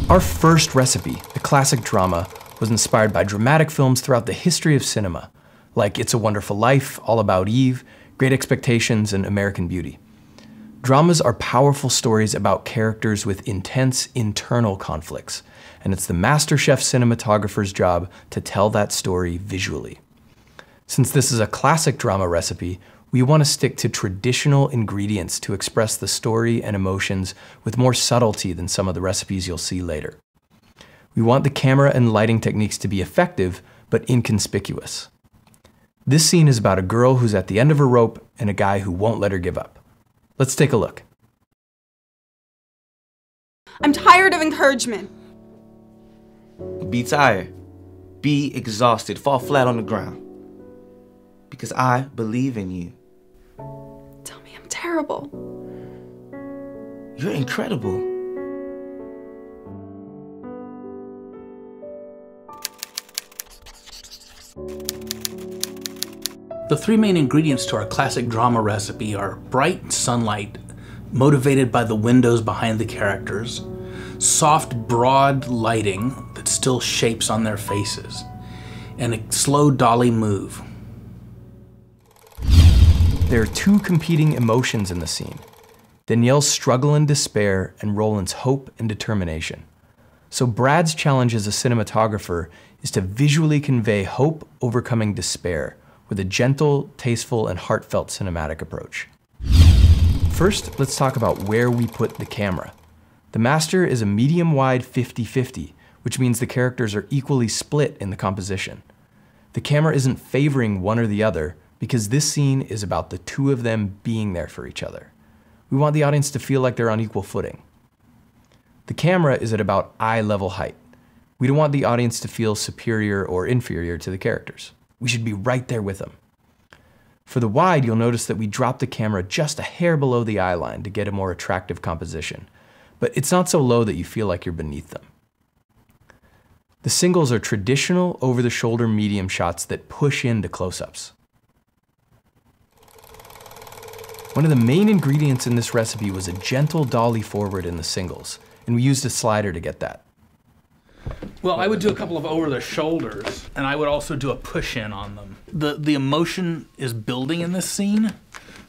Our first recipe, a classic drama, was inspired by dramatic films throughout the history of cinema, like It's a Wonderful Life, All About Eve, Great Expectations, and American Beauty. Dramas are powerful stories about characters with intense internal conflicts, and it's the master chef cinematographer's job to tell that story visually. Since this is a classic drama recipe, we want to stick to traditional ingredients to express the story and emotions with more subtlety than some of the recipes you'll see later. We want the camera and lighting techniques to be effective, but inconspicuous. This scene is about a girl who's at the end of her rope and a guy who won't let her give up. Let's take a look. I'm tired of encouragement. Be tired. Be exhausted. Fall flat on the ground. Because I believe in you. Tell me I'm terrible. You're incredible. The three main ingredients to our classic drama recipe are bright sunlight, motivated by the windows behind the characters, soft, broad lighting that still shapes on their faces, and a slow dolly move. There are two competing emotions in the scene: Danielle's struggle and despair, and Roland's hope and determination. So Brad's challenge as a cinematographer is to visually convey hope overcoming despair with a gentle, tasteful, and heartfelt cinematic approach. First, let's talk about where we put the camera. The master is a medium-wide 50-50, which means the characters are equally split in the composition. The camera isn't favoring one or the other, because this scene is about the two of them being there for each other. We want the audience to feel like they're on equal footing. The camera is at about eye-level height. We don't want the audience to feel superior or inferior to the characters. We should be right there with them. For the wide, you'll notice that we drop the camera just a hair below the eye line to get a more attractive composition, but it's not so low that you feel like you're beneath them. The singles are traditional over-the-shoulder medium shots that push into close-ups. One of the main ingredients in this recipe was a gentle dolly forward in the singles, and we used a slider to get that. Well, I would do a couple of over the shoulders, and I would also do a push-in on them. The emotion is building in this scene,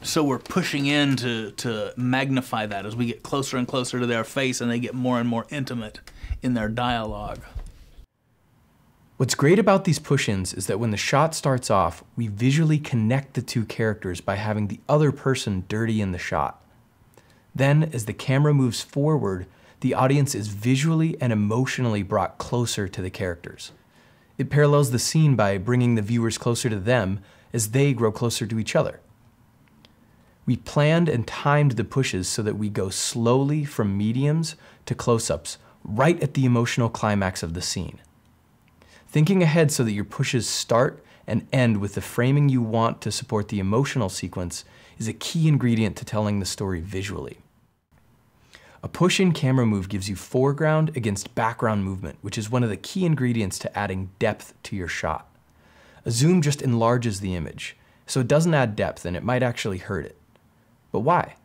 so we're pushing in to magnify that as we get closer and closer to their face and they get more and more intimate in their dialogue. What's great about these push-ins is that when the shot starts off, we visually connect the two characters by having the other person dirty in the shot. Then, as the camera moves forward, the audience is visually and emotionally brought closer to the characters. It parallels the scene by bringing the viewers closer to them as they grow closer to each other. We planned and timed the pushes so that we go slowly from mediums to close-ups, right at the emotional climax of the scene. Thinking ahead so that your pushes start and end with the framing you want to support the emotional sequence is a key ingredient to telling the story visually. A push-in camera move gives you foreground against background movement, which is one of the key ingredients to adding depth to your shot. A zoom just enlarges the image, so it doesn't add depth and it might actually hurt it. But why?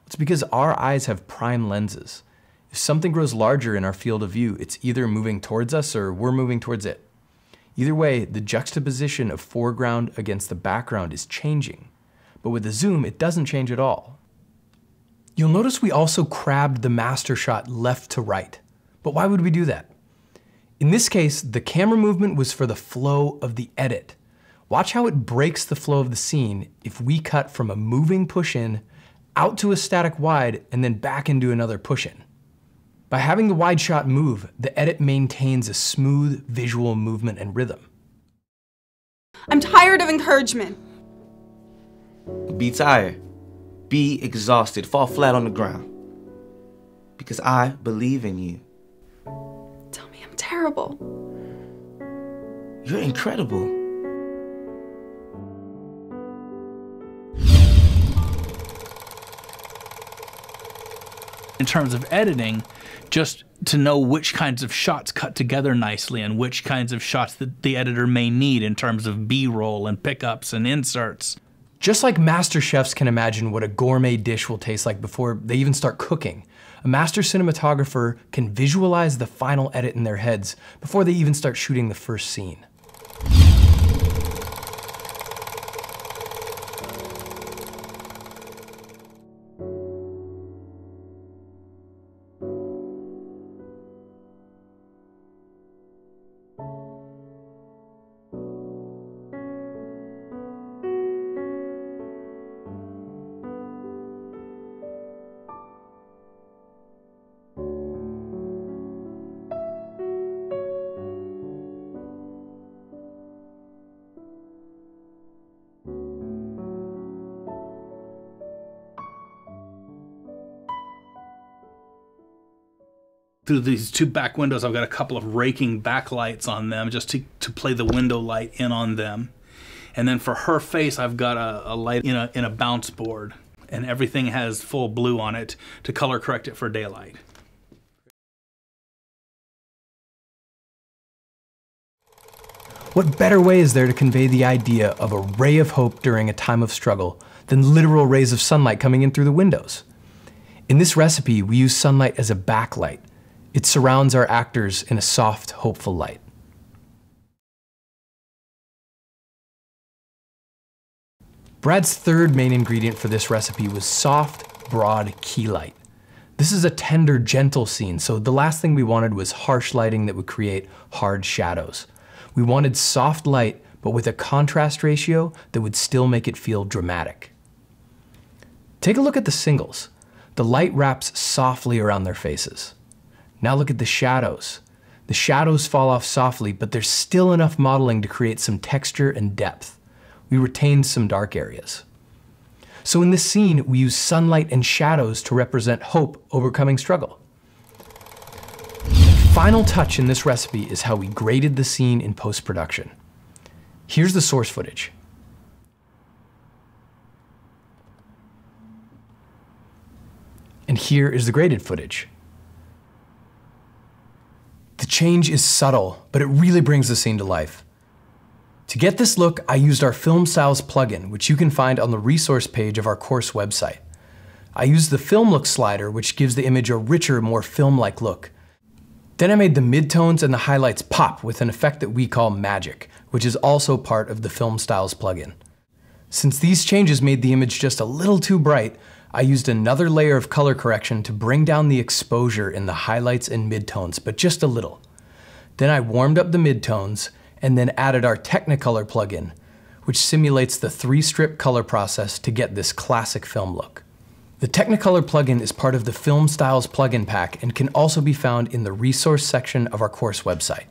It's because our eyes have prime lenses. If something grows larger in our field of view, it's either moving towards us or we're moving towards it. Either way, the juxtaposition of foreground against the background is changing. But with a zoom, it doesn't change at all. You'll notice we also crabbed the master shot left to right. But why would we do that? In this case, the camera movement was for the flow of the edit. Watch how it breaks the flow of the scene if we cut from a moving push-in out to a static wide and then back into another push-in. By having the wide shot move, the edit maintains a smooth visual movement and rhythm. I'm tired of encouragement. Be tired. Be exhausted. Fall flat on the ground. Because I believe in you. Tell me I'm terrible. You're incredible. In terms of editing, just to know which kinds of shots cut together nicely and which kinds of shots that the editor may need in terms of B-roll and pickups and inserts. Just like master chefs can imagine what a gourmet dish will taste like before they even start cooking, a master cinematographer can visualize the final edit in their heads before they even start shooting the first scene. Through these two back windows, I've got a couple of raking backlights on them just to play the window light in on them. And then for her face, I've got a light in a bounce board, and everything has full blue on it to color correct it for daylight. What better way is there to convey the idea of a ray of hope during a time of struggle than literal rays of sunlight coming in through the windows? In this recipe, we use sunlight as a backlight. It surrounds our actors in a soft, hopeful light. Brad's third main ingredient for this recipe was soft, broad key light. This is a tender, gentle scene, so the last thing we wanted was harsh lighting that would create hard shadows. We wanted soft light, but with a contrast ratio that would still make it feel dramatic. Take a look at the singles. The light wraps softly around their faces. Now look at the shadows. The shadows fall off softly, but there's still enough modeling to create some texture and depth. We retained some dark areas. So in this scene, we use sunlight and shadows to represent hope overcoming struggle. The final touch in this recipe is how we graded the scene in post-production. Here's the source footage. And here is the graded footage. The change is subtle, but it really brings the scene to life. To get this look, I used our FilmStyles plugin, which you can find on the resource page of our course website. I used the Film Look slider, which gives the image a richer, more film-like look. Then I made the midtones and the highlights pop with an effect that we call magic, which is also part of the FilmStyles plugin. Since these changes made the image just a little too bright, I used another layer of color correction to bring down the exposure in the highlights and midtones, but just a little. Then I warmed up the midtones and then added our Technicolor plugin, which simulates the 3-strip color process to get this classic film look. The Technicolor plugin is part of the FilmStyles plugin pack and can also be found in the resource section of our course website.